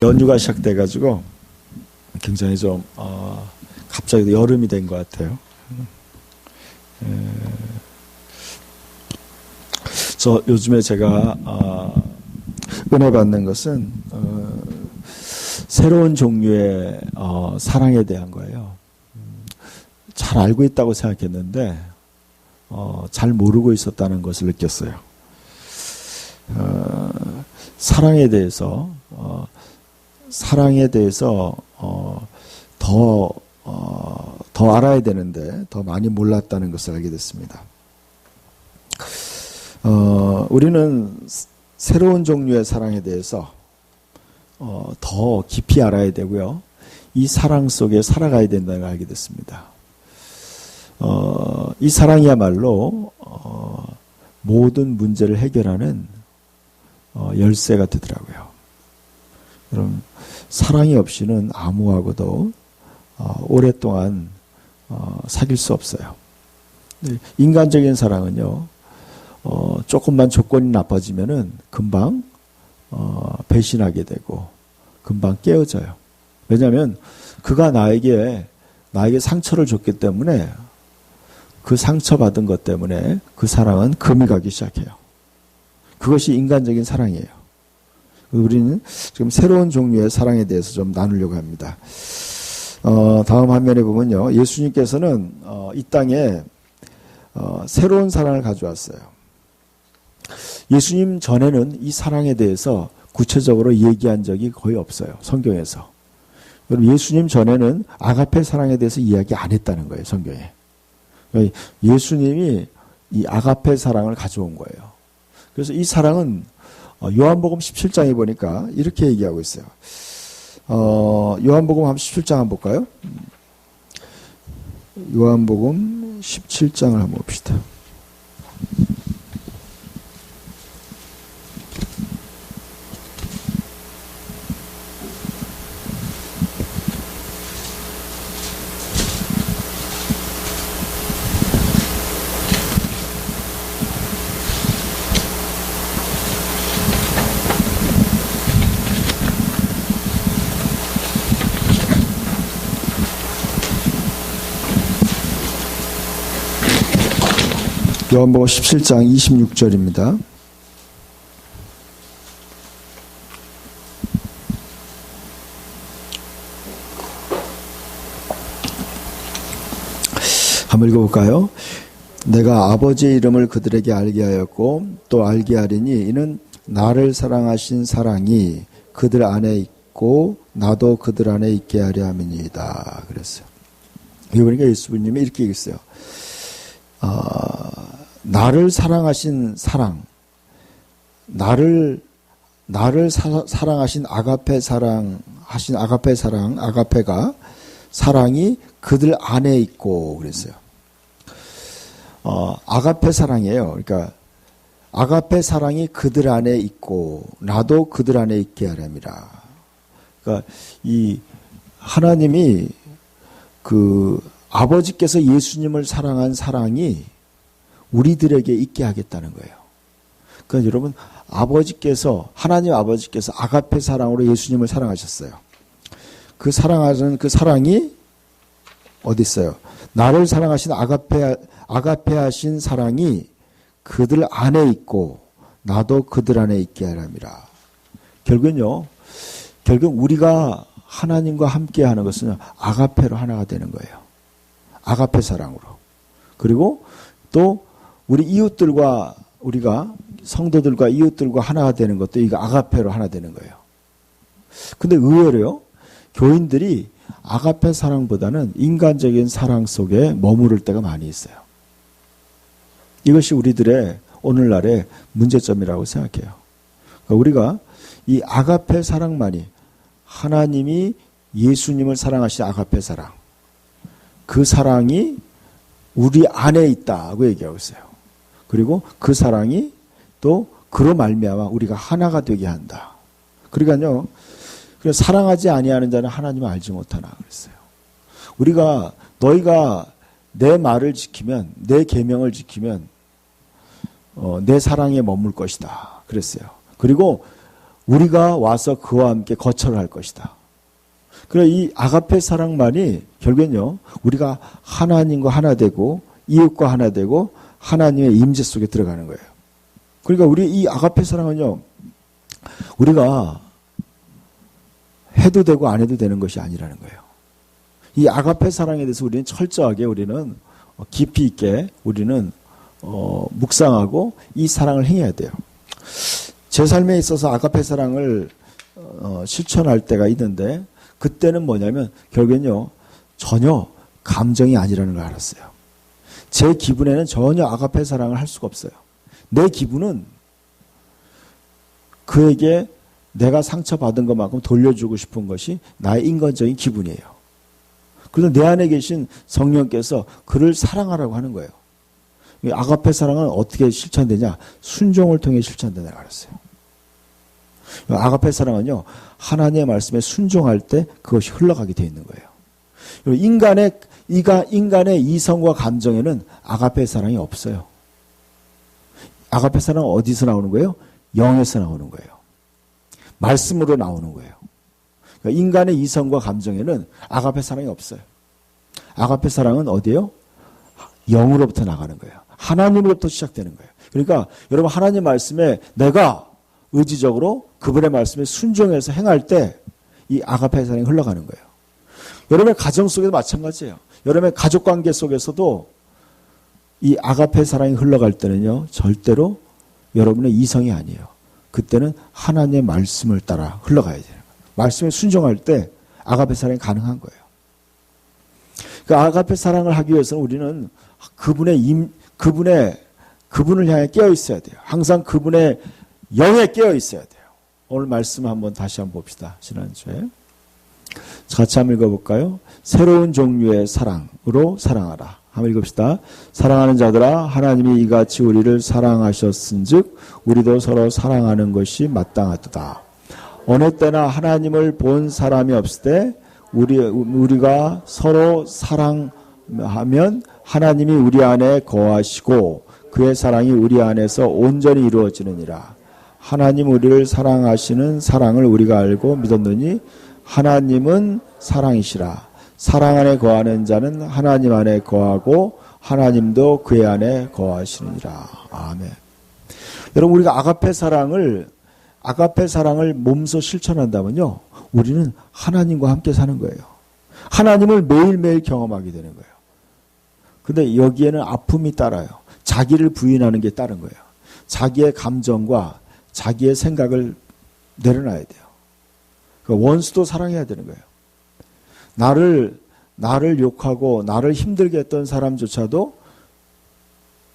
연휴가 시작돼가지고 굉장히 좀 갑자기 여름이 된 것 같아요. 저 요즘에 제가 은혜 받는 것은 새로운 종류의 사랑에 대한 거예요. 잘 알고 있다고 생각했는데 잘 모르고 있었다는 것을 느꼈어요. 사랑에 대해서 더 알아야 되는데 더 많이 몰랐다는 것을 알게 됐습니다. 우리는 새로운 종류의 사랑에 대해서 더 깊이 알아야 되고요. 이 사랑 속에 살아가야 된다는 걸 알게 됐습니다. 이 사랑이야말로 모든 문제를 해결하는 열쇠가 되더라고요. 그럼 사랑이 없이는 아무하고도 오랫동안 사귈 수 없어요. 인간적인 사랑은요, 조금만 조건이 나빠지면은 금방 배신하게 되고 금방 깨어져요. 왜냐하면 그가 나에게 상처를 줬기 때문에 그 상처받은 것 때문에 그 사랑은 금이 가기 시작해요. 그것이 인간적인 사랑이에요. 우리는 지금 새로운 종류의 사랑에 대해서 좀 나누려고 합니다. 다음 화면에 보면요, 예수님께서는 이 땅에 새로운 사랑을 가져왔어요. 예수님 전에는 이 사랑에 대해서 구체적으로 얘기한 적이 거의 없어요. 성경에서. 그럼 예수님 전에는 아가페 사랑에 대해서 이야기 안 했다는 거예요. 성경에. 그러니까 예수님이 이 아가페 사랑을 가져온 거예요. 그래서 이 사랑은 요한복음 17장에 보니까 이렇게 얘기하고 있어요. 요한복음 17장 한번 볼까요? 요한복음 17장을 한번 봅시다. 요한복음 17장 26절입니다. 한번 읽어볼까요? 내가 아버지의 이름을 그들에게 알게 하였고 또 알게 하리니 이는 나를 사랑하신 사랑이 그들 안에 있고 나도 그들 안에 있게 하려 함이니이다. 그랬어요. 여기 보니까 예수님이 이렇게 얘기했어요. 나를 사랑하신 사랑, 나를 사랑하신 아가페가 사랑이 그들 안에 있고 그랬어요. 아가페 사랑이에요. 그러니까 아가페 사랑이 그들 안에 있고 나도 그들 안에 있게 하렵니다. 그러니까 이 하나님이 그 아버지께서 예수님을 사랑한 사랑이 우리들에게 있게 하겠다는 거예요. 그러니까 여러분, 하나님 아버지께서 아가페 사랑으로 예수님을 사랑하셨어요. 그 사랑하는 그 사랑이 어디 있어요? 나를 사랑하신 아가페 하신 사랑이 그들 안에 있고 나도 그들 안에 있게 하랍니다. 결국 우리가 하나님과 함께 하는 것은 아가페로 하나가 되는 거예요. 아가페 사랑으로. 그리고 또 우리 이웃들과 우리가 성도들과 이웃들과 하나가 되는 것도 이거 아가페로 하나 되는 거예요. 근데 의외로요, 교인들이 아가페 사랑보다는 인간적인 사랑 속에 머무를 때가 많이 있어요. 이것이 우리들의 오늘날의 문제점이라고 생각해요. 그러니까 우리가 이 아가페 사랑만이 하나님이 예수님을 사랑하신 아가페 사랑, 그 사랑이 우리 안에 있다고 얘기하고 있어요. 그리고 그 사랑이 또 그로 말미암아 우리가 하나가 되게 한다. 그러니까요, 사랑하지 아니하는 자는 하나님을 알지 못하나 그랬어요. 너희가 내 말을 지키면, 내 계명을 지키면 내 사랑에 머물 것이다 그랬어요. 그리고 우리가 와서 그와 함께 거처를 할 것이다. 그래 이 아가페 사랑만이 결국엔요 우리가 하나님과 하나 되고 이웃과 하나 되고 하나님의 임재 속에 들어가는 거예요. 그러니까 우리 이 아가페 사랑은요 우리가 해도 되고 안 해도 되는 것이 아니라는 거예요. 이 아가페 사랑에 대해서 우리는 철저하게 우리는 깊이 있게 우리는 묵상하고 이 사랑을 행해야 돼요. 제 삶에 있어서 아가페 사랑을 실천할 때가 있는데 그때는 뭐냐면 결국엔요 전혀 감정이 아니라는 걸 알았어요. 제 기분에는 전혀 아가페 사랑을 할 수가 없어요. 내 기분은 그에게 내가 상처받은 것만큼 돌려주고 싶은 것이 나의 인간적인 기분이에요. 그래서 내 안에 계신 성령께서 그를 사랑하라고 하는 거예요. 아가페 사랑은 어떻게 실천되냐? 순종을 통해 실천되는 걸 알았어요. 아가페 사랑은요 하나님의 말씀에 순종할 때 그것이 흘러가게 되어 있는 거예요. 인간의 이성과 감정에는 아가페 사랑이 없어요. 아가페 사랑은 어디서 나오는 거예요? 영에서 나오는 거예요. 말씀으로 나오는 거예요. 그러니까 인간의 이성과 감정에는 아가페 사랑이 없어요. 아가페 사랑은 어디예요? 영으로부터 나가는 거예요. 하나님으로부터 시작되는 거예요. 그러니까 여러분 하나님 말씀에 내가 의지적으로 그분의 말씀에 순종해서 행할 때 이 아가페 사랑이 흘러가는 거예요. 여러분의 가정 속에도 마찬가지예요. 여러분의 가족관계 속에서도 이 아가페 사랑이 흘러갈 때는요 절대로 여러분의 이성이 아니에요. 그때는 하나님의 말씀을 따라 흘러가야 돼요. 말씀에 순종할 때 아가페 사랑이 가능한 거예요. 그 아가페 사랑을 하기 위해서는 우리는 그분을 향해 깨어 있어야 돼요. 항상 그분의 영에 깨어 있어야 돼요. 오늘 말씀 한번 다시 한번 봅시다. 지난주에 같이 한번 읽어볼까요? 새로운 종류의 사랑으로 사랑하라. 한번 읽읍시다. 사랑하는 자들아 하나님이 이같이 우리를 사랑하셨은즉 우리도 서로 사랑하는 것이 마땅하도다. 어느 때나 하나님을 본 사람이 없을 때 우리가 서로 사랑하면 하나님이 우리 안에 거하시고 그의 사랑이 우리 안에서 온전히 이루어지느니라. 하나님 우리를 사랑하시는 사랑을 우리가 알고 믿었느니 하나님은 사랑이시라. 사랑 안에 거하는 자는 하나님 안에 거하고 하나님도 그의 안에 거하시느니라. 아멘. 여러분 우리가 아가페 사랑을 몸소 실천한다면요 우리는 하나님과 함께 사는 거예요. 하나님을 매일매일 경험하게 되는 거예요. 근데 여기에는 아픔이 따라요. 자기를 부인하는 게 따른 거예요. 자기의 감정과 자기의 생각을 내려놔야 돼요. 원수도 사랑해야 되는 거예요. 나를 욕하고 나를 힘들게 했던 사람조차도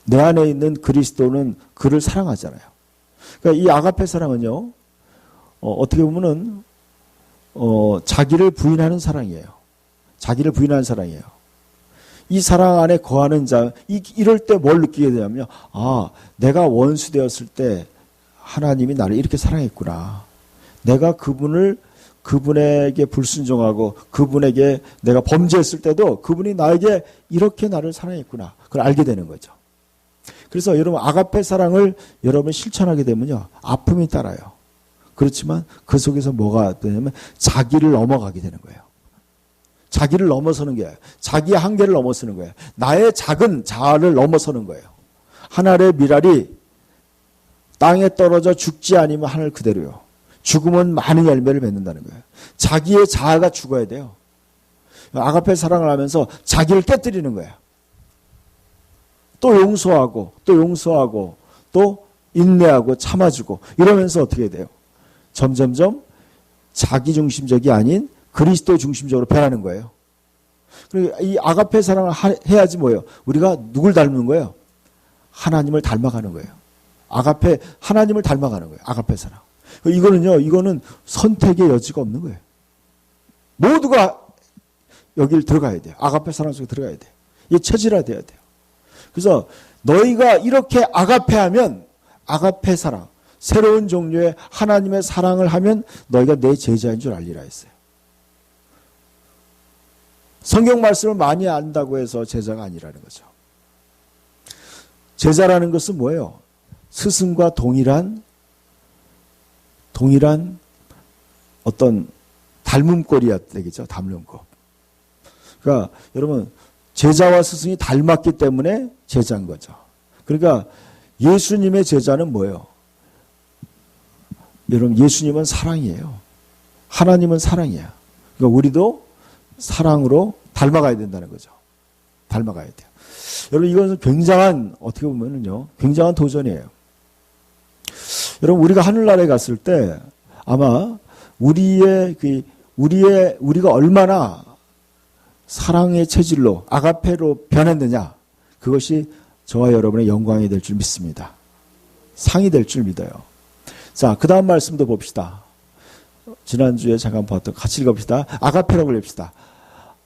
내 안에 있는 그리스도는 그를 사랑하잖아요. 그러니까 이 아가페 사랑은요, 어떻게 보면은 자기를 부인하는 사랑이에요. 자기를 부인하는 사랑이에요. 이 사랑 안에 거하는 자, 이럴 때 뭘 느끼게 되냐면요, 내가 원수 되었을 때 하나님이 나를 이렇게 사랑했구나. 내가 그분에게 불순종하고 그분에게 내가 범죄했을 때도 그분이 나에게 이렇게 나를 사랑했구나. 그걸 알게 되는 거죠. 그래서 여러분 아가페 사랑을 여러분 실천하게 되면요 아픔이 따라요. 그렇지만 그 속에서 뭐가 되냐면 자기를 넘어가게 되는 거예요. 자기를 넘어서는 게 자기의 한계를 넘어서는 거예요. 나의 작은 자아를 넘어서는 거예요. 하늘의 미랄이 땅에 떨어져 죽지 않으면 하늘 그대로요. 죽으면 많은 열매를 맺는다는 거예요. 자기의 자아가 죽어야 돼요. 아가페 사랑을 하면서 자기를 깨뜨리는 거예요. 또 용서하고 또 인내하고 참아주고 이러면서 어떻게 돼요? 점점점 자기 중심적이 아닌 그리스도 중심적으로 변하는 거예요. 그리고 이 아가페 사랑을 해야지 뭐예요? 우리가 누굴 닮는 거예요? 하나님을 닮아가는 거예요. 하나님을 닮아가는 거예요. 아가페 사랑. 이거는 선택의 여지가 없는 거예요. 모두가 여기를 들어가야 돼요. 아가페 사랑 속에 들어가야 돼요. 이게 체질화돼야 돼요. 그래서 너희가 이렇게 아가페하면 아가페 사랑, 새로운 종류의 하나님의 사랑을 하면 너희가 내 제자인 줄 알리라 했어요. 성경 말씀을 많이 안다고 해서 제자가 아니라는 거죠. 제자라는 것은 뭐예요? 스승과 동일한 동일한 어떤 닮음꼴이야 되겠죠. 닮음꼴. 그러니까 여러분 제자와 스승이 닮았기 때문에 제자인 거죠. 그러니까 예수님의 제자는 뭐예요? 여러분 예수님은 사랑이에요. 하나님은 사랑이야. 그러니까 우리도 사랑으로 닮아가야 된다는 거죠. 닮아가야 돼요. 여러분 이것은 굉장한 어떻게 보면은요, 굉장한 도전이에요. 여러분 우리가 하늘나라에 갔을 때 아마 우리가 얼마나 사랑의 체질로 아가페로 변했느냐, 그것이 저와 여러분의 영광이 될 줄 믿습니다. 상이 될 줄 믿어요. 자, 그 다음 말씀도 봅시다. 지난주에 잠깐 봤던, 같이 읽어봅시다. 아가페라고 읽읍시다.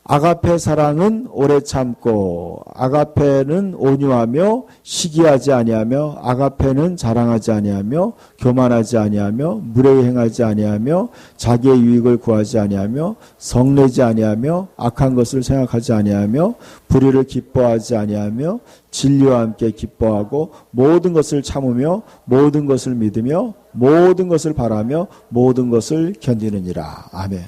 아가페 사랑은 오래 참고, 아가페는 온유하며 시기하지 아니하며, 아가페는 자랑하지 아니하며, 교만하지 아니하며, 무례히 행하지 아니하며, 자기의 유익을 구하지 아니하며, 성내지 아니하며, 악한 것을 생각하지 아니하며, 불의를 기뻐하지 아니하며, 진리와 함께 기뻐하고, 모든 것을 참으며, 모든 것을 믿으며, 모든 것을 바라며, 모든 것을 견디느니라. 아멘.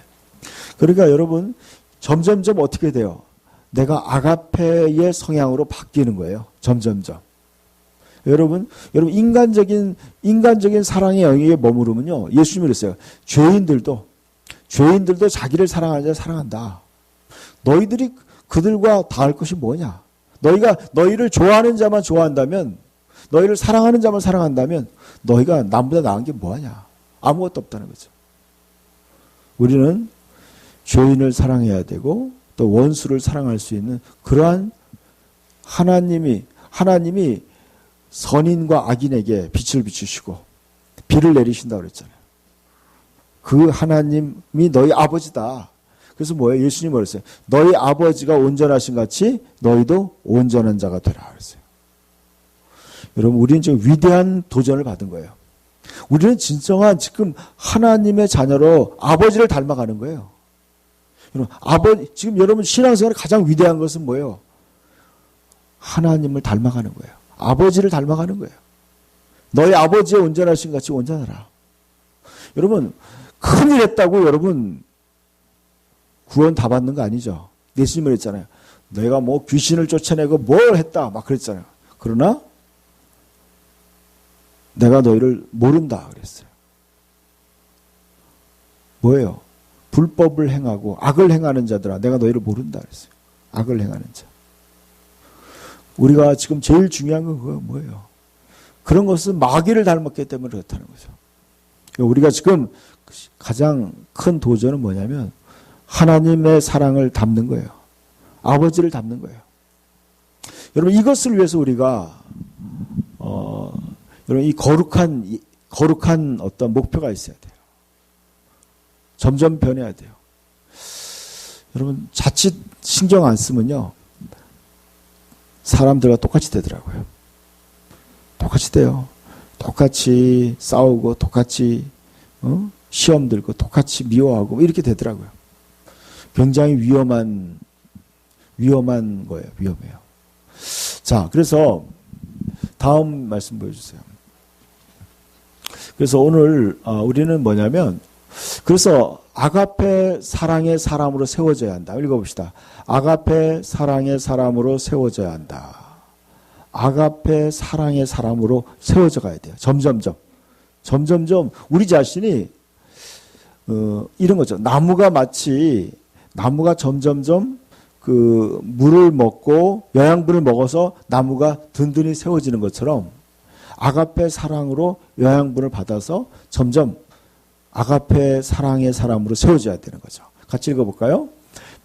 그러니까 여러분 점점점 어떻게 돼요? 내가 아가페의 성향으로 바뀌는 거예요. 점점점. 여러분 인간적인 사랑의 영역에 머무르면요, 예수님이 그랬어요. 죄인들도 자기를 사랑하는 자 사랑한다. 너희들이 그들과 다할 것이 뭐냐? 너희가 너희를 좋아하는 자만 좋아한다면, 너희를 사랑하는 자만 사랑한다면 너희가 남보다 나은 게 뭐하냐? 아무것도 없다는 거죠. 우리는 죄인을 사랑해야 되고 또 원수를 사랑할 수 있는 그러한 하나님이 선인과 악인에게 빛을 비추시고 비를 내리신다고 그랬잖아요. 그 하나님이 너희 아버지다. 그래서 뭐예요? 예수님이 그랬어요. 너희 아버지가 온전하신 같이 너희도 온전한 자가 되라 그랬어요. 여러분 우리는 지금 위대한 도전을 받은 거예요. 우리는 진정한 지금 하나님의 자녀로 아버지를 닮아가는 거예요. 지금 여러분 신앙생활의 가장 위대한 것은 뭐예요? 하나님을 닮아가는 거예요. 아버지를 닮아가는 거예요. 너희 아버지의 온전하신 같이 온전하라. 여러분 큰일 했다고 여러분 구원 다 받는 거 아니죠. 예수님은 했잖아요. 내가 뭐 귀신을 쫓아내고 뭘 했다 막 그랬잖아요. 그러나 내가 너희를 모른다 그랬어요. 뭐예요? 불법을 행하고 악을 행하는 자들아, 내가 너희를 모른다 그랬어요. 악을 행하는 자. 우리가 지금 제일 중요한 건 그거 뭐예요? 그런 것은 마귀를 닮았기 때문에 그렇다는 거죠. 우리가 지금 가장 큰 도전은 뭐냐면 하나님의 사랑을 담는 거예요. 아버지를 담는 거예요. 여러분 이것을 위해서 우리가 여러분 이 거룩한 어떤 목표가 있어야 돼요. 점점 변해야 돼요. 여러분 자칫 신경 안 쓰면요, 사람들과 똑같이 되더라고요. 똑같이 돼요. 똑같이 싸우고 똑같이 시험 들고 똑같이 미워하고 이렇게 되더라고요. 굉장히 위험한 거예요. 위험해요. 자, 그래서 다음 말씀 보여주세요. 그래서 오늘 우리는 뭐냐면, 그래서 아가페 사랑의 사람으로 세워져야 한다. 읽어봅시다. 아가페 사랑의 사람으로 세워져야 한다. 아가페 사랑의 사람으로 세워져 가야 돼요. 점점점 우리 자신이 이런 거죠. 나무가 점점점 그 물을 먹고 영양분을 먹어서 나무가 든든히 세워지는 것처럼 아가페 사랑으로 영양분을 받아서 점점 아가페 사랑의 사람으로 세워져야 되는 거죠. 같이 읽어볼까요?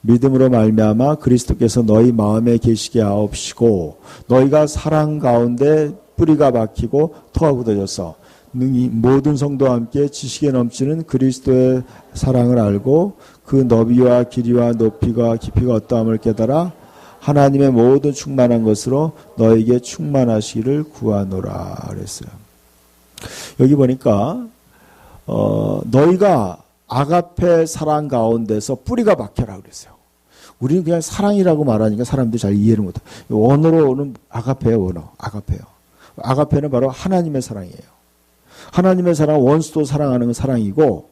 믿음으로 말미암아 그리스도께서 너희 마음에 계시게 하옵시고 너희가 사랑 가운데 뿌리가 박히고 터가 굳어져서 능히 모든 성도와 함께 지식에 넘치는 그리스도의 사랑을 알고 그 너비와 길이와 높이가 깊이가 어떠함을 깨달아 하나님의 모든 충만한 것으로 너에게 충만하시기를 구하노라 그랬어요. 여기 보니까 너희가 아가페 사랑 가운데서 뿌리가 박혀라 그랬어요. 우리는 그냥 사랑이라고 말하니까 사람들이 잘 이해를 못해요. 원어로는 아가페예요. 원어. 아가페요. 아가페는 바로 하나님의 사랑이에요. 하나님의 사랑은 원수도 사랑하는 사랑이고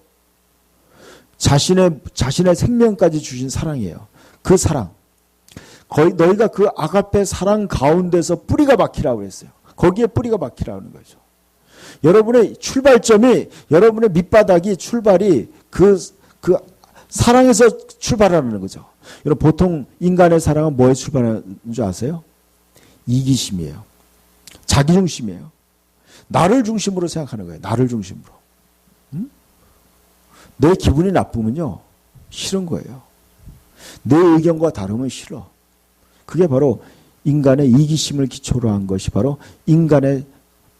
자신의 생명까지 주신 사랑이에요. 그 사랑. 거의 너희가 그 아가페 사랑 가운데서 뿌리가 박히라고 했어요. 거기에 뿌리가 박히라는 거죠. 여러분의 출발점이, 여러분의 밑바닥이 출발이 그 사랑에서 출발하는 거죠. 여러분 보통 인간의 사랑은 뭐에 출발하는 줄 아세요? 이기심이에요. 자기중심이에요. 나를 중심으로 생각하는 거예요. 나를 중심으로. 내 기분이 나쁘면요. 싫은 거예요. 내 의견과 다르면 싫어. 그게 바로 인간의 이기심을 기초로 한 것이 바로 인간의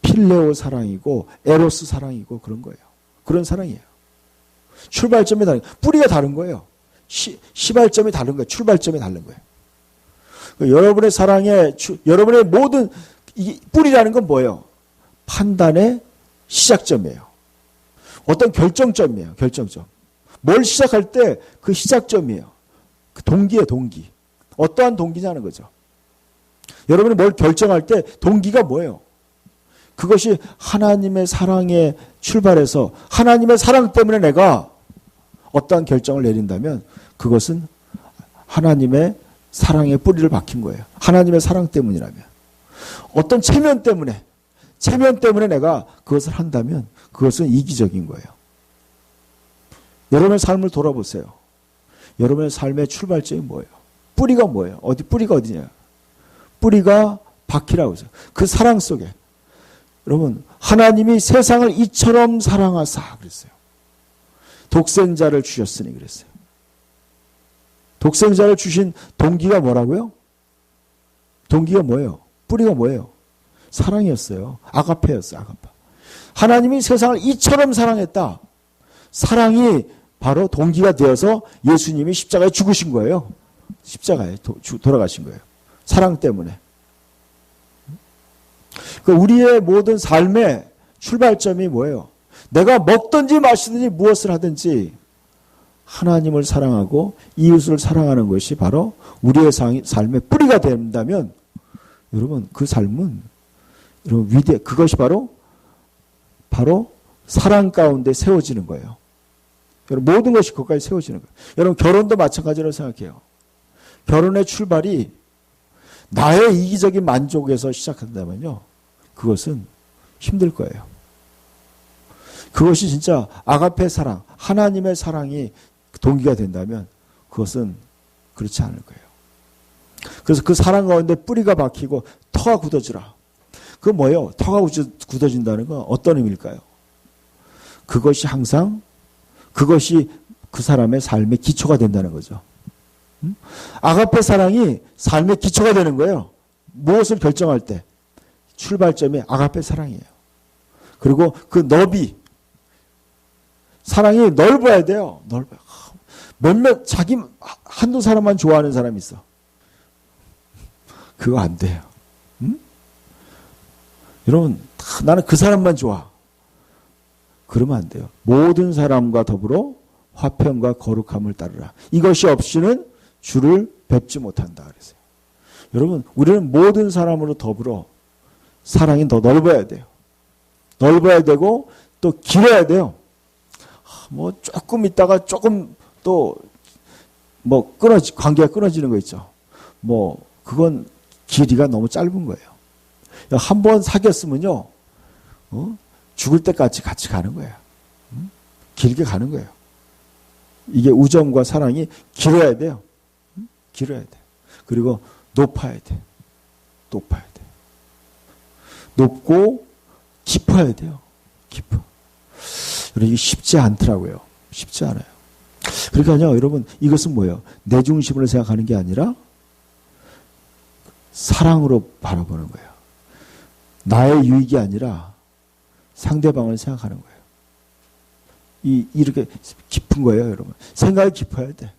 필레오 사랑이고 에로스 사랑이고 그런 거예요. 그런 사랑이에요. 출발점이 다른 거예요. 뿌리가 다른 거예요. 시발점이 다른 거예요. 출발점이 다른 거예요. 여러분의 사랑의 여러분의 모든 뿌리라는 건 뭐예요? 판단의 시작점이에요. 어떤 결정점이에요. 결정점. 뭘 시작할 때 그 시작점이에요. 그 동기예요. 동기. 어떠한 동기냐는 거죠. 여러분이 뭘 결정할 때 동기가 뭐예요? 그것이 하나님의 사랑에 출발해서 하나님의 사랑 때문에 내가 어떠한 결정을 내린다면 그것은 하나님의 사랑의 뿌리를 박힌 거예요. 하나님의 사랑 때문이라면. 어떤 체면 때문에 내가 그것을 한다면 그것은 이기적인 거예요. 여러분의 삶을 돌아보세요. 여러분의 삶의 출발점이 뭐예요? 뿌리가 뭐예요? 뿌리가 어디냐? 뿌리가 박히라고 했어요. 그 사랑 속에. 여러분, 하나님이 세상을 이처럼 사랑하사 그랬어요. 독생자를 주셨으니 그랬어요. 독생자를 주신 동기가 뭐라고요? 동기가 뭐예요? 뿌리가 뭐예요? 사랑이었어요. 아가페였어요. 아가페. 하나님이 세상을 이처럼 사랑했다. 사랑이 바로 동기가 되어서 예수님이 십자가에 죽으신 거예요. 십자가에 돌아가신 거예요. 사랑 때문에. 우리의 모든 삶의 출발점이 뭐예요? 내가 먹든지 마시든지 무엇을 하든지 하나님을 사랑하고 이웃을 사랑하는 것이 바로 우리의 삶의 뿌리가 된다면 여러분 그 삶은 여러분 그것이 바로 사랑 가운데 세워지는 거예요. 여러분 모든 것이 거기까지 세워지는 거예요. 여러분 결혼도 마찬가지로 생각해요. 결혼의 출발이 나의 이기적인 만족에서 시작한다면요. 그것은 힘들 거예요. 그것이 진짜 아가페 사랑, 하나님의 사랑이 동기가 된다면 그것은 그렇지 않을 거예요. 그래서 그 사랑 가운데 뿌리가 박히고 터가 굳어지라. 그건 뭐예요? 터가 굳어진다는 건 어떤 의미일까요? 그것이 항상 그것이 그 사람의 삶의 기초가 된다는 거죠. 아가페 사랑이 삶의 기초가 되는 거예요. 무엇을 결정할 때 출발점이 아가페 사랑이에요. 그리고 그 너비 사랑이 넓어야 돼요. 넓어요. 자기 한두 사람만 좋아하는 사람이 있어. 그거 안 돼요. 여러분 나는 그 사람만 좋아. 그러면 안 돼요. 모든 사람과 더불어 화평과 거룩함을 따르라. 이것이 없이는 주를 뵙지 못한다 그랬어요. 여러분 우리는 모든 사람으로 더불어 사랑이 더 넓어야 돼요. 넓어야 되고 또 길어야 돼요. 뭐 조금 있다가 조금 또 뭐 관계가 끊어지는 거 있죠. 뭐 그건 길이가 너무 짧은 거예요. 한 번 사귀었으면요. 죽을 때까지 같이 가는 거예요. 길게 가는 거예요. 이게 우정과 사랑이 길어야 돼요. 길어야 돼. 그리고 높아야 돼. 높아야 돼. 높고 깊어야 돼요. 깊어. 이게 쉽지 않더라고요. 쉽지 않아요. 그러니까요, 여러분, 이것은 뭐예요? 내 중심으로 생각하는 게 아니라 사랑으로 바라보는 거예요. 나의 유익이 아니라 상대방을 생각하는 거예요. 이렇게 깊은 거예요, 여러분. 생각이 깊어야 돼.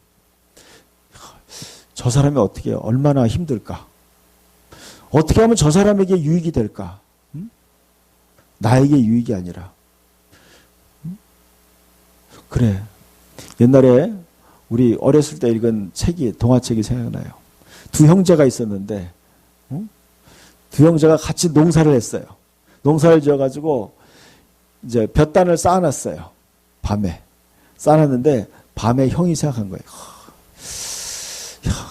저 사람이 어떻게 해요? 얼마나 힘들까? 어떻게 하면 저 사람에게 유익이 될까? 나에게 유익이 아니라. 그래. 옛날에 우리 어렸을 때 읽은 동화책이 생각나요. 두 형제가 있었는데, 두 형제가 같이 농사를 했어요. 농사를 지어가지고 이제 볕단을 쌓아놨어요. 밤에. 쌓아놨는데 밤에 형이 생각한 거예요.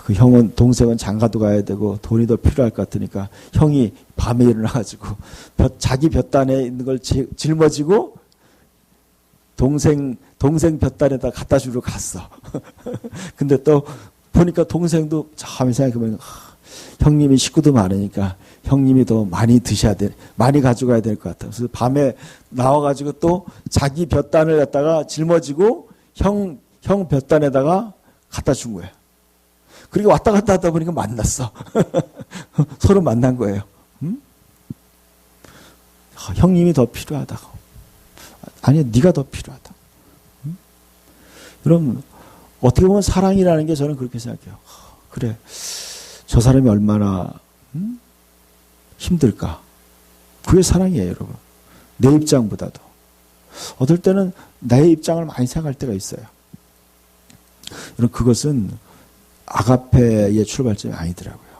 그 형은 동생은 장가도 가야 되고 돈이 더 필요할 것 같으니까 형이 밤에 일어나가지고 자기 볕단에 있는 걸 짊어지고 동생 볕단에다 갖다 주러 갔어. 근데 또 보니까 동생도 참 생각해보면 형님이 식구도 많으니까 형님이 더 많이 드셔야 돼, 많이 가져가야 될 것 같아. 그래서 밤에 나와가지고 또 자기 볕단을 갖다가 짊어지고 형 볕단에다가 갖다 준 거예요. 그리고 왔다 갔다 하다 보니까 만났어. 서로 만난 거예요. 응? 형님이 더 필요하다고. 아니, 네가 더 필요하다. 응? 그럼 어떻게 보면 사랑이라는 게 저는 그렇게 생각해요. 그래, 저 사람이 얼마나 힘들까. 그게 사랑이에요, 여러분. 내 입장보다도. 어떨 때는 내 입장을 많이 생각할 때가 있어요. 여러분, 그것은 아가페의 출발점이 아니더라고요.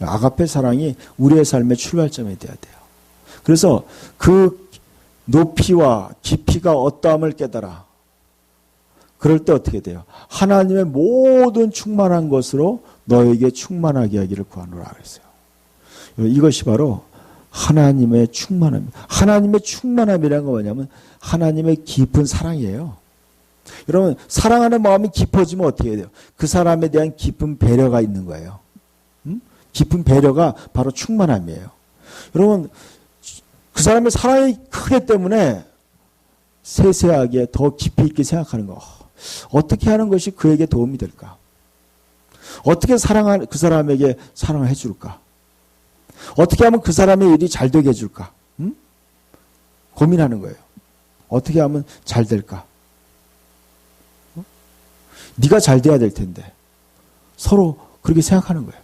아가페 사랑이 우리의 삶의 출발점이 돼야 돼요. 그래서 그 높이와 깊이가 어떠함을 깨달아. 그럴 때 어떻게 돼요? 하나님의 모든 충만한 것으로 너에게 충만하게 하기를 구하노라 그랬어요. 이것이 바로 하나님의 충만함. 하나님의 충만함이라는 건 뭐냐면 하나님의 깊은 사랑이에요. 여러분, 사랑하는 마음이 깊어지면 어떻게 돼요? 그 사람에 대한 깊은 배려가 있는 거예요. 깊은 배려가 바로 충만함이에요. 여러분, 그 사람의 사랑이 크기 때문에 세세하게 더 깊이 있게 생각하는 거. 어떻게 하는 것이 그에게 도움이 될까? 어떻게 그 사람에게 사랑을 해줄까? 어떻게 하면 그 사람의 일이 잘 되게 해줄까? 고민하는 거예요. 어떻게 하면 잘 될까? 네가 잘 돼야 될 텐데. 서로 그렇게 생각하는 거예요.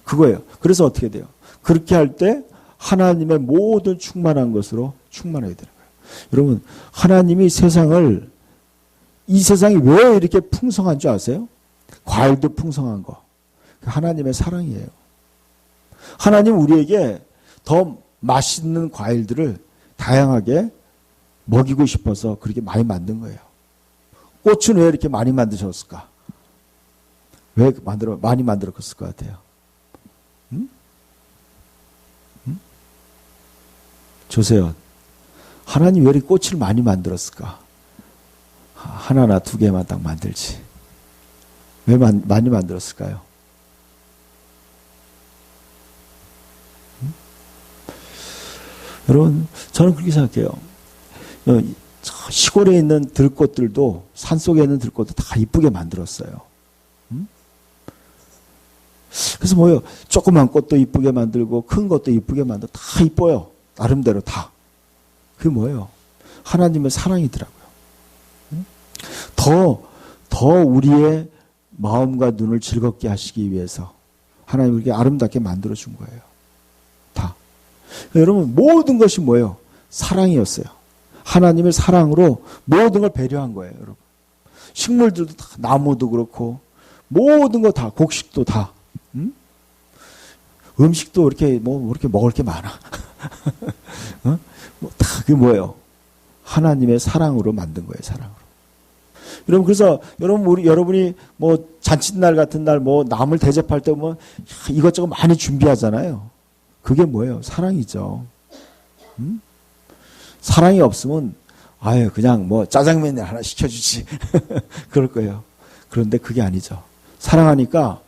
그거예요. 그래서 어떻게 돼요? 그렇게 할 때 하나님의 모든 충만한 것으로 충만하게 되는 거예요. 여러분, 하나님이 이 세상이 왜 이렇게 풍성한 줄 아세요? 과일도 풍성한 거. 하나님의 사랑이에요. 하나님 우리에게 더 맛있는 과일들을 다양하게 먹이고 싶어서 그렇게 많이 만든 거예요. 꽃은 왜 이렇게 많이 만드셨을까? 왜 많이 만들었을 것 같아요? 조세현, 하나님 왜 이렇게 꽃을 많이 만들었을까? 하나나 두 개만 딱 만들지. 왜 많이 만들었을까요? 여러분, 저는 그렇게 생각해요. 시골에 있는 들꽃들도, 산속에 있는 들꽃도 다 이쁘게 만들었어요. 그래서 뭐예요? 조그만 꽃도 이쁘게 만들고 큰 것도 이쁘게 만들고 다 이뻐요. 나름대로 다. 그게 뭐예요? 하나님의 사랑이더라고요. 더 우리의 마음과 눈을 즐겁게 하시기 위해서 하나님이 이렇게 아름답게 만들어준 거예요. 다. 여러분, 모든 것이 뭐예요? 사랑이었어요. 하나님의 사랑으로 모든 걸 배려한 거예요, 여러분. 식물들도 다, 나무도 그렇고, 모든 거 다, 곡식도 다. 음식도 이렇게, 이렇게 먹을 게 많아. 다 그게 뭐예요? 하나님의 사랑으로 만든 거예요, 사랑으로. 여러분, 그래서, 여러분이 잔칫날 같은 날 남을 대접할 때 이것저것 많이 준비하잖아요. 그게 뭐예요? 사랑이죠. 사랑이 없으면, 그냥 짜장면 하나 시켜주지. 그럴 거예요. 그런데 그게 아니죠. 사랑하니까,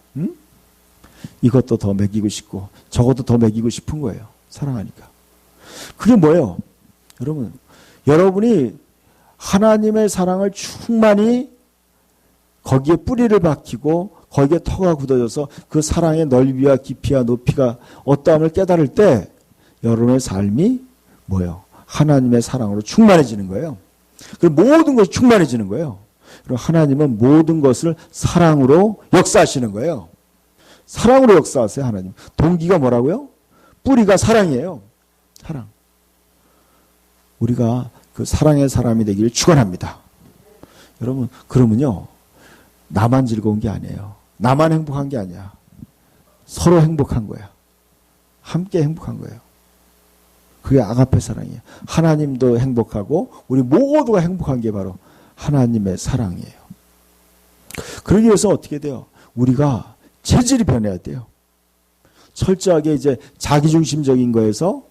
이것도 더 먹이고 싶고, 저것도 더 먹이고 싶은 거예요. 사랑하니까. 그게 뭐예요? 여러분이 하나님의 사랑을 충만히 거기에 뿌리를 박히고, 거기에 터가 굳어져서 그 사랑의 넓이와 깊이와 높이가 어떠함을 깨달을 때, 여러분의 삶이 뭐예요? 하나님의 사랑으로 충만해지는 거예요. 그리고 모든 것이 충만해지는 거예요. 그리고 하나님은 모든 것을 사랑으로 역사하시는 거예요. 사랑으로 역사하세요, 하나님. 동기가 뭐라고요? 뿌리가 사랑이에요. 사랑. 우리가 그 사랑의 사람이 되기를 축원합니다. 여러분, 그러면요, 나만 즐거운 게 아니에요. 나만 행복한 게 아니야. 서로 행복한 거야. 함께 행복한 거예요. 그게 아가페 사랑이에요. 하나님도 행복하고 우리 모두가 행복한 게 바로 하나님의 사랑이에요. 그러기 위해서 어떻게 돼요? 우리가 체질이 변해야 돼요. 철저하게 이제 자기중심적인 거에서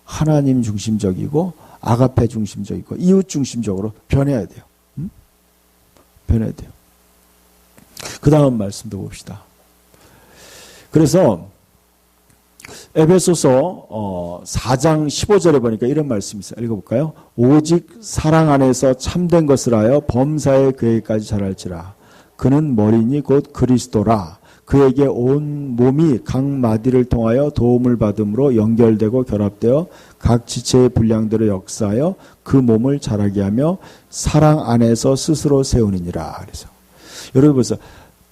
하나님 중심적이고 아가페 중심적이고 이웃 중심적으로 변해야 돼요. 변해야 돼요. 그 다음 말씀도 봅시다. 그래서 에베소서 4장 15절에 보니까 이런 말씀이 있어요. 읽어볼까요? 오직 사랑 안에서 참된 것을 하여 범사의 계획까지 잘할지라. 그는 머리니 곧 그리스도라. 그에게 온 몸이 각 마디를 통하여 도움을 받음으로 연결되고 결합되어 각 지체의 분량대로 역사하여 그 몸을 자라게 하며 사랑 안에서 스스로 세우느니라. 그래서 여러분 보세요.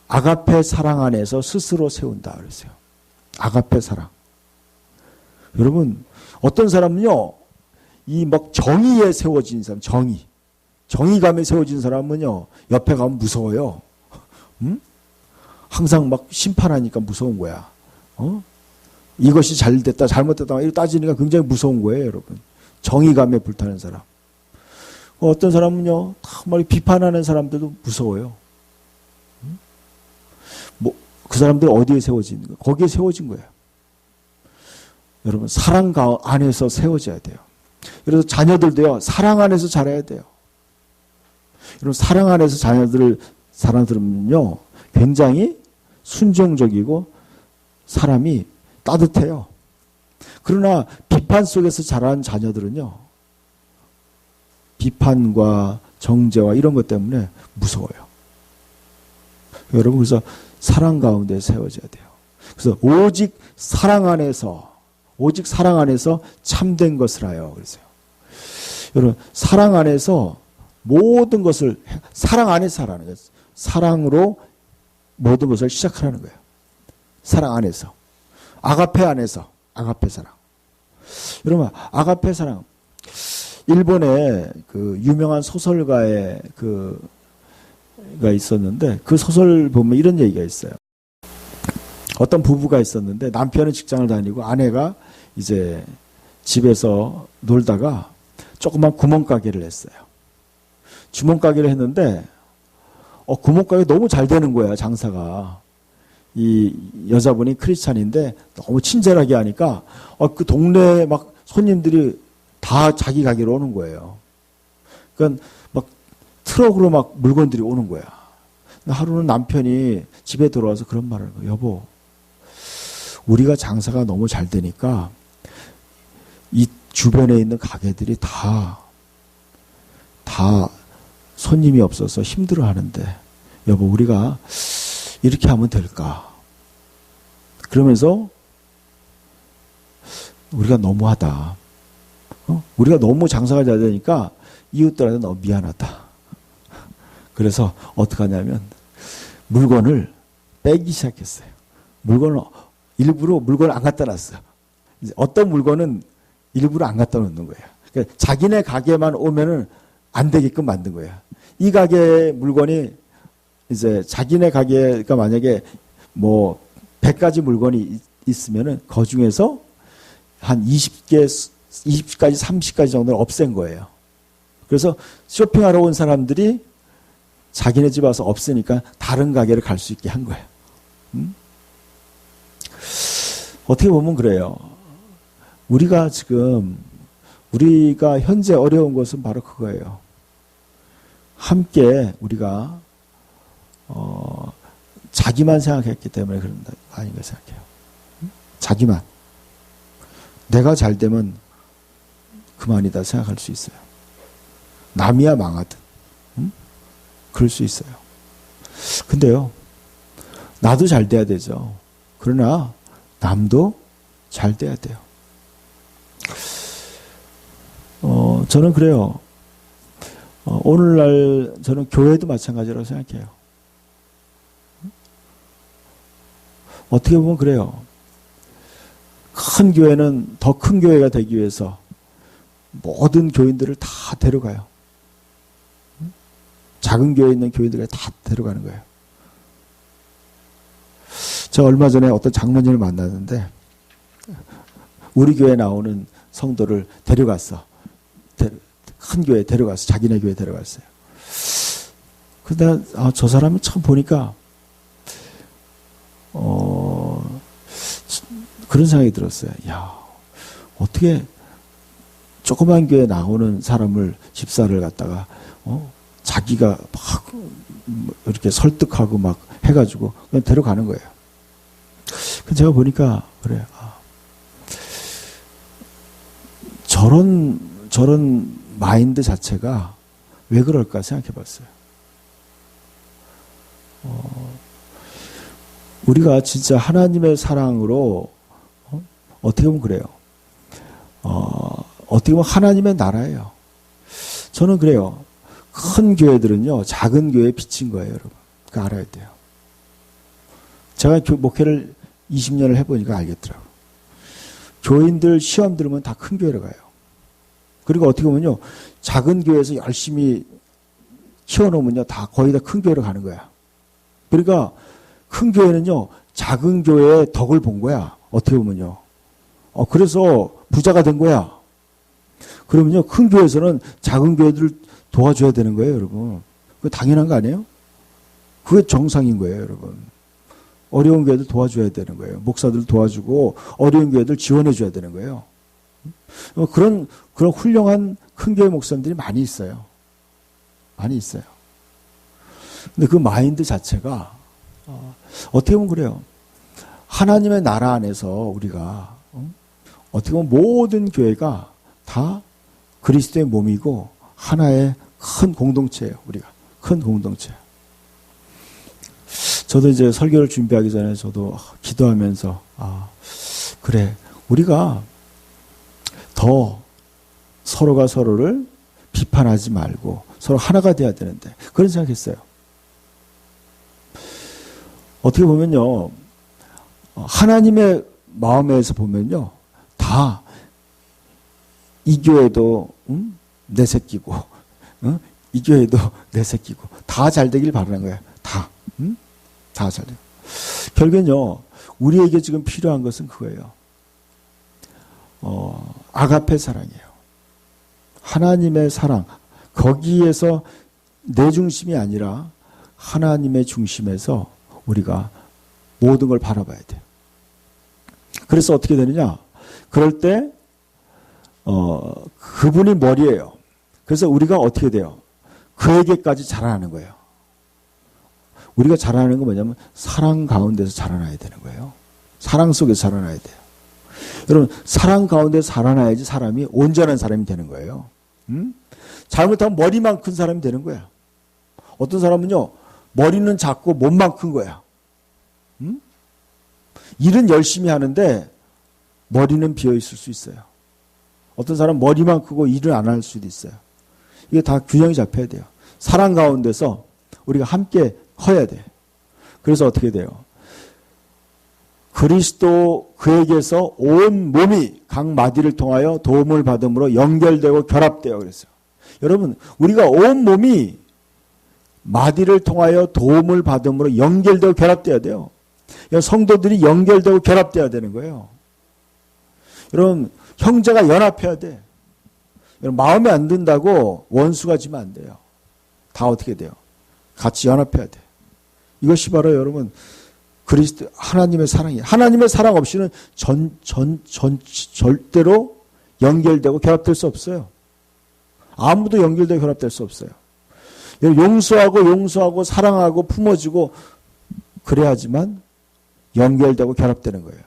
아가페 사랑 안에서 스스로 세운다. 그랬어요. 아가페 사랑. 여러분 어떤 사람은요, 이 막 정의에 세워진 사람, 정의감에 세워진 사람은요, 옆에 가면 무서워요. 항상 막 심판하니까 무서운 거야. 이것이 잘됐다, 잘못됐다, 이렇게 따지니까 굉장히 무서운 거예요, 여러분. 정의감에 불타는 사람. 어떤 사람은요, 막 비판하는 사람들도 무서워요. 뭐, 그 사람들 어디에 세워진 거예요? 거기에 세워진 거예요. 여러분, 사랑 안에서 세워져야 돼요. 그래서 자녀들도요, 사랑 안에서 자라야 돼요. 여러분, 사랑 안에서 사람들은요, 굉장히 순종적이고 사람이 따뜻해요. 그러나 비판 속에서 자란 자녀들은요, 비판과 정죄와 이런 것 때문에 무서워요. 여러분, 그래서 사랑 가운데 세워져야 돼요. 그래서 오직 사랑 안에서 참된 것을 하여. 그랬어요. 여러분, 사랑 안에서 모든 것을, 사랑 안에서 하라는 거예요. 사랑으로 모든 것을 시작하라는 거예요. 사랑 안에서. 아가페 안에서. 아가페 사랑. 여러분, 아가페 사랑. 일본에 그 유명한 소설가의 가 있었는데, 그 소설 보면 이런 얘기가 있어요. 어떤 부부가 있었는데, 남편은 직장을 다니고 아내가 이제 집에서 놀다가 조그만 구멍가게를 했어요. 주먹가게를 했는데, 구멍가게 너무 잘 되는 거야, 장사가. 이 여자분이 크리스찬인데 너무 친절하게 하니까 그 동네 막 손님들이 다 자기 가게로 오는 거예요. 그러니까 막 트럭으로 막 물건들이 오는 거야. 하루는 남편이 집에 들어와서 그런 말을 해요. 여보, 우리가 장사가 너무 잘 되니까 이 주변에 있는 가게들이 다 손님이 없어서 힘들어 하는데, 여보, 우리가 이렇게 하면 될까? 그러면서 우리가 너무하다. 우리가 너무 장사가 잘 되니까 이웃들한테 너무 미안하다. 그래서 어떻게 하냐면 물건을 빼기 시작했어요. 일부러 물건을 안 갖다 놨어요. 이제 어떤 물건은 일부러 안 갖다 놓는 거예요. 그러니까 자기네 가게만 오면은 안 되게끔 만든 거예요. 이 가게 물건이 이제 자기네 가게가 만약에 뭐 100가지 물건이 있으면은 그 중에서 한 20가지, 30가지 정도를 없앤 거예요. 그래서 쇼핑하러 온 사람들이 자기네 집 와서 없으니까 다른 가게를 갈 수 있게 한 거예요. 어떻게 보면 그래요. 우리가 현재 어려운 것은 바로 그거예요. 함께 우리가 자기만 생각했기 때문에 그런 거 아닌가 생각해요. 자기만. 내가 잘 되면 그만이다 생각할 수 있어요. 남이야 망하든. 그럴 수 있어요. 근데요, 나도 잘 돼야 되죠. 그러나 남도 잘 돼야 돼요. 저는 그래요. 오늘날 저는 교회도 마찬가지라고 생각해요. 어떻게 보면 그래요. 큰 교회는 더 큰 교회가 되기 위해서 모든 교인들을 다 데려가요. 작은 교회에 있는 교인들을 다 데려가는 거예요. 저 얼마 전에 어떤 장로님을 만났는데 우리 교회 나오는 성도를 데려갔어. 큰 교회 데려갔어. 자기네 교회 데려갔어요. 근데 저 사람은 참 보니까 그런 생각이 들었어요. 야, 어떻게 조그만 교회 나오는 사람을 집사를 갖다가 자기가 막 이렇게 설득하고 막 해가지고 그냥 데려가는 거예요. 그 제가 보니까 그래, 저런 마인드 자체가 왜 그럴까 생각해봤어요. 우리가 진짜 하나님의 사랑으로 어떻게 보면 그래요. 어떻게 보면 하나님의 나라예요. 저는 그래요. 큰 교회들은요, 작은 교회에 비친 거예요, 여러분. 그거 알아야 돼요. 제가 목회를 20년을 해보니까 알겠더라고요. 교인들 시험 들으면 다 큰 교회로 가요. 그리고 어떻게 보면요, 작은 교회에서 열심히 키워놓으면요, 다 거의 다 큰 교회로 가는 거야. 그러니까 큰 교회는요, 작은 교회의 덕을 본 거야. 어떻게 보면요. 그래서 부자가 된 거야. 그러면요, 큰 교회에서는 작은 교회들을 도와줘야 되는 거예요, 여러분. 그거 당연한 거 아니에요? 그게 정상인 거예요, 여러분. 어려운 교회들 도와줘야 되는 거예요. 목사들 도와주고 어려운 교회들 지원해줘야 되는 거예요. 그런 훌륭한 큰 교회 목사님들이 많이 있어요. 많이 있어요. 근데 그 마인드 자체가 어떻게 보면 그래요. 하나님의 나라 안에서 우리가 어떻게 보면 모든 교회가 다 그리스도의 몸이고 하나의 큰 공동체예요. 우리가 큰 공동체. 저도 이제 설교를 준비하기 전에 저도 기도하면서 그래, 우리가 더 서로가 서로를 비판하지 말고 서로 하나가 돼야 되는데 그런 생각했어요. 어떻게 보면요, 하나님의 마음에서 보면요, 다 이 교회도 내 새끼고, 이 교회도 내 새끼고, 다 잘 되길 바라는 거예요. 다 잘 돼요. 결국은요, 우리에게 지금 필요한 것은 그거예요. 아가페 사랑이에요. 하나님의 사랑. 거기에서 내 중심이 아니라 하나님의 중심에서 우리가 모든 걸 바라봐야 돼요. 그래서 어떻게 되느냐? 그럴 때 그분이 머리예요. 그래서 우리가 어떻게 돼요? 그에게까지 자라나는 거예요. 우리가 자라나는 건 뭐냐면 사랑 가운데서 자라나야 되는 거예요. 사랑 속에서 자라나야 돼요. 여러분, 사랑 가운데서 자라나야지 사람이 온전한 사람이 되는 거예요. 잘못하면 머리만 큰 사람이 되는 거야. 어떤 사람은요, 머리는 작고 몸만 큰 거야. 일은 열심히 하는데 머리는 비어 있을 수 있어요. 어떤 사람은 머리만 크고 일을 안 할 수도 있어요. 이게 다 균형이 잡혀야 돼요. 사랑 가운데서 우리가 함께 커야 돼. 그래서 어떻게 돼요? 그리스도 그에게서 온 몸이 각 마디를 통하여 도움을 받음으로 연결되고 결합돼요. 그랬어요. 여러분, 우리가 온 몸이 마디를 통하여 도움을 받음으로 연결되고 결합돼야 돼요. 성도들이 연결되고 결합돼야 되는 거예요. 여러분, 형제가 연합해야 돼. 여러분, 마음에 안 든다고 원수가 지면 안 돼요. 다 어떻게 돼요? 같이 연합해야 돼. 이것이 바로 여러분 그리스도 하나님의 사랑이에요. 하나님의 사랑 없이는 절대로 연결되고 결합될 수 없어요. 아무도 연결되고 결합될 수 없어요. 용서하고 사랑하고 품어주고 그래야지만 연결되고 결합되는 거예요.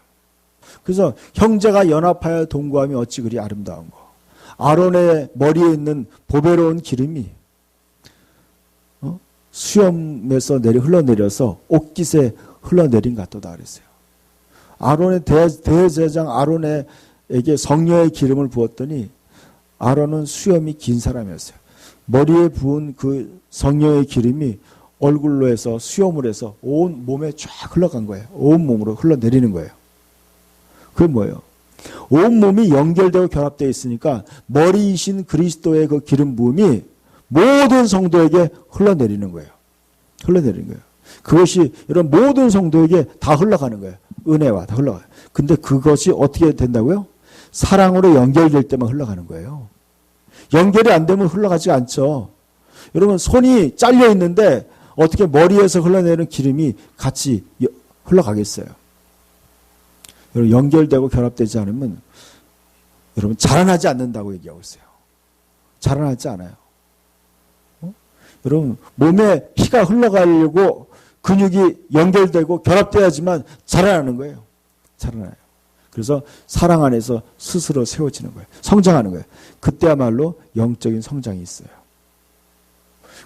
그래서 형제가 연합하여 동거하면 어찌 그리 아름다운 거. 아론의 머리에 있는 보배로운 기름이 수염에서 흘러내려서 옷깃에 흘러내린 것 같다 그랬어요. 아론의 대제사장 아론에게 성령의 기름을 부었더니 아론은 수염이 긴 사람이었어요. 머리에 부은 그 성령의 기름이 얼굴로 해서 수염을 해서 온 몸에 쫙 흘러간 거예요. 온 몸으로 흘러내리는 거예요. 그게 뭐예요? 온 몸이 연결되고 결합되어 있으니까 머리이신 그리스도의 그 기름 부음이 모든 성도에게 흘러내리는 거예요. 흘러내리는 거예요. 그것이 이런 모든 성도에게 다 흘러가는 거예요. 은혜와 다 흘러가요. 근데 그것이 어떻게 된다고요? 사랑으로 연결될 때만 흘러가는 거예요. 연결이 안 되면 흘러가지 않죠. 여러분 손이 잘려 있는데 어떻게 머리에서 흘러내리는 기름이 같이 흘러가겠어요. 여러분 연결되고 결합되지 않으면 여러분 자라나지 않는다고 얘기하고 있어요. 자라나지 않아요. 여러분 몸에 피가 흘러가려고 근육이 연결되고 결합돼야지만 자라나는 거예요. 자라나요. 그래서 사랑 안에서 스스로 세워지는 거예요. 성장하는 거예요. 그때야말로 영적인 성장이 있어요.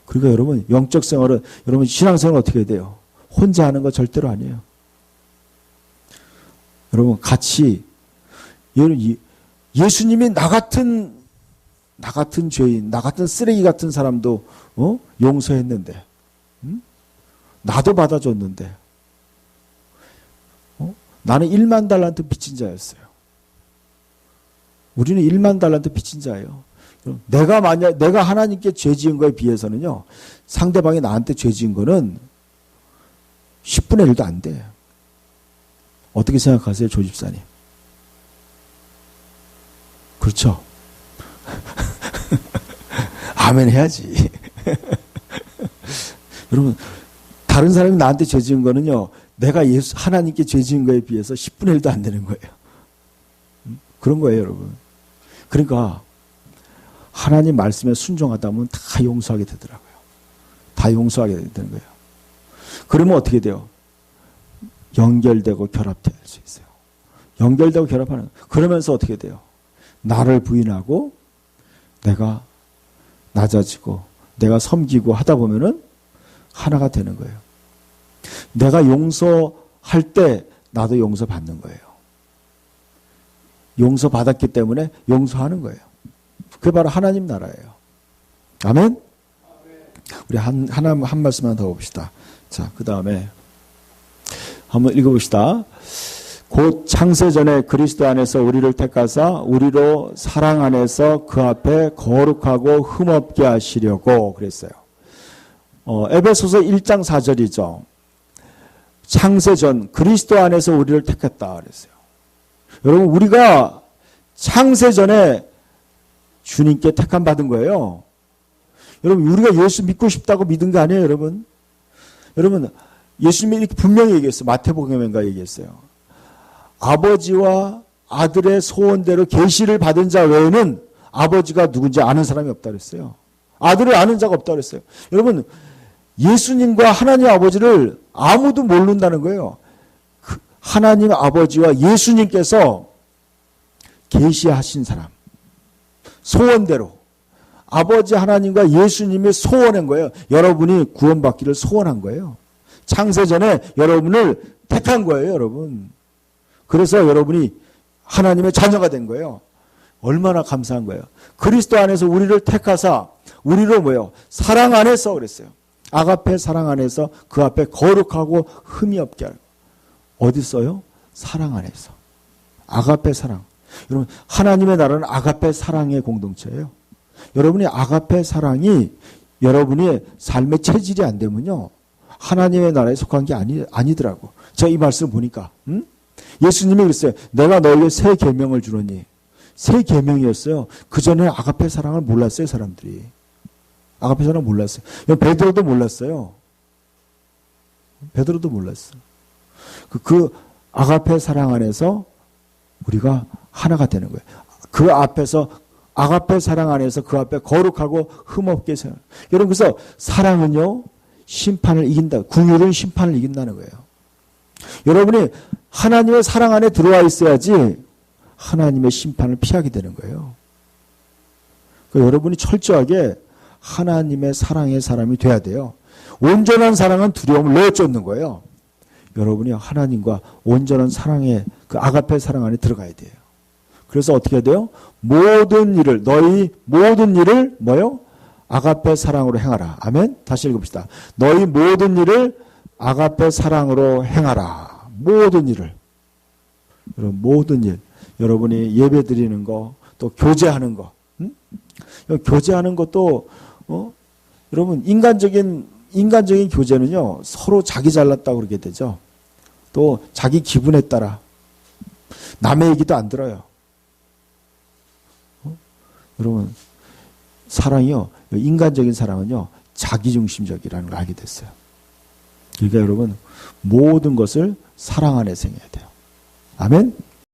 그러니까 여러분 영적 생활은 여러분 신앙생활은 어떻게 해야 돼요? 혼자 하는 거 절대로 아니에요. 여러분 같이 예수님이 나 같은 죄인, 나 같은 쓰레기 같은 사람도 용서했는데, 나도 받아줬는데, 나는 1만 달란트 빚진 자였어요. 우리는 1만 달란트 빚진 자예요. 내가 하나님께 죄 지은 거에 비해서는요, 상대방이 나한테 죄 지은 거는 10분의 1도 안 돼. 어떻게 생각하세요, 조집사님? 그렇죠? 아멘 해야지. 여러분, 다른 사람이 나한테 죄 지은 거는요, 내가 하나님께 죄 지은 거에 비해서 10분의 1도 안 되는 거예요. 그런 거예요, 여러분. 그러니까, 하나님 말씀에 순종하다 보면 다 용서하게 되더라고요. 다 용서하게 되는 거예요. 그러면 어떻게 돼요? 연결되고 결합될 수 있어요. 연결되고 결합하는, 그러면서 어떻게 돼요? 나를 부인하고, 내가 낮아지고, 내가 섬기고 하다 보면은 하나가 되는 거예요. 내가 용서할 때 나도 용서받는 거예요. 용서받았기 때문에 용서하는 거예요. 그게 바로 하나님 나라예요. 아멘? 우리 한 말씀만 더 봅시다. 자, 그 다음에 한번 읽어봅시다. 곧 창세전에 그리스도 안에서 우리를 택하사 우리로 사랑 안에서 그 앞에 거룩하고 흠없게 하시려고 그랬어요. 에베소서 1장 4절이죠. 창세전 그리스도 안에서 우리를 택했다 그랬어요. 여러분 우리가 창세전에 주님께 택함 받은 거예요. 여러분 우리가 예수 믿고 싶다고 믿은 거 아니에요, 여러분? 여러분 예수님이 이렇게 분명히 얘기했어요. 마태복음인가 얘기했어요. 아버지와 아들의 소원대로 계시를 받은 자 외에는 아버지가 누군지 아는 사람이 없다 그랬어요. 아들을 아는 자가 없다 그랬어요. 여러분 예수님과 하나님 아버지를 아무도 모른다는 거예요. 하나님 아버지와 예수님께서 계시하신 사람, 소원대로 아버지 하나님과 예수님이 소원한 거예요. 여러분이 구원받기를 소원한 거예요. 창세전에 여러분을 택한 거예요, 여러분. 그래서 여러분이 하나님의 자녀가 된 거예요. 얼마나 감사한 거예요. 그리스도 안에서 우리를 택하사 우리로 뭐예요? 사랑 안에서 그랬어요. 아가페 사랑 안에서 그 앞에 거룩하고 흠이 없게 하고. 어디 있어요? 사랑 안에서. 아가페 사랑. 여러분 하나님의 나라는 아가페 사랑의 공동체예요. 여러분이 아가페 사랑이 여러분의 삶의 체질이 안 되면요. 하나님의 나라에 속한 게 아니더라고. 제가 이 말씀을 보니까 예수님이 그랬어요. 내가 너에게 새 계명을 주노니. 새 계명이었어요. 그전에 아가페 사랑을 몰랐어요, 사람들이. 아가페 사랑을 몰랐어요. 베드로도 몰랐어요. 베드로도 몰랐어요. 그 아가페 사랑 안에서 우리가 하나가 되는 거예요. 그 앞에서 아가페 사랑 안에서 그 앞에 거룩하고 흠없게 생활. 여러분 그래서 사랑은요 심판을 이긴다. 긍휼은 심판을 이긴다는 거예요. 여러분이 하나님의 사랑 안에 들어와 있어야지 하나님의 심판을 피하게 되는 거예요. 그러니까 여러분이 철저하게 하나님의 사랑의 사람이 돼야 돼요. 온전한 사랑은 두려움을 내쫓는 거예요. 여러분이 하나님과 온전한 사랑의 그 아가페 사랑 안에 들어가야 돼요. 그래서 어떻게 해야 돼요? 모든 일을 너희 모든 일을 뭐요? 아가페 사랑으로 행하라. 아멘. 다시 읽읍시다. 너희 모든 일을 아가페 사랑으로 행하라. 모든 일을. 여러분 모든 일. 여러분이 예배 드리는 거, 또 교제하는 거. 교제하는 것도 여러분 인간적인 교제는요. 서로 자기 잘났다고 그러게 되죠. 또 자기 기분에 따라 남의 얘기도 안 들어요. 여러분, 사랑이요, 인간적인 사랑은요, 자기중심적이라는 걸 알게 됐어요. 그러니까 여러분, 모든 것을 사랑 안에서 행해야 돼요. 아멘?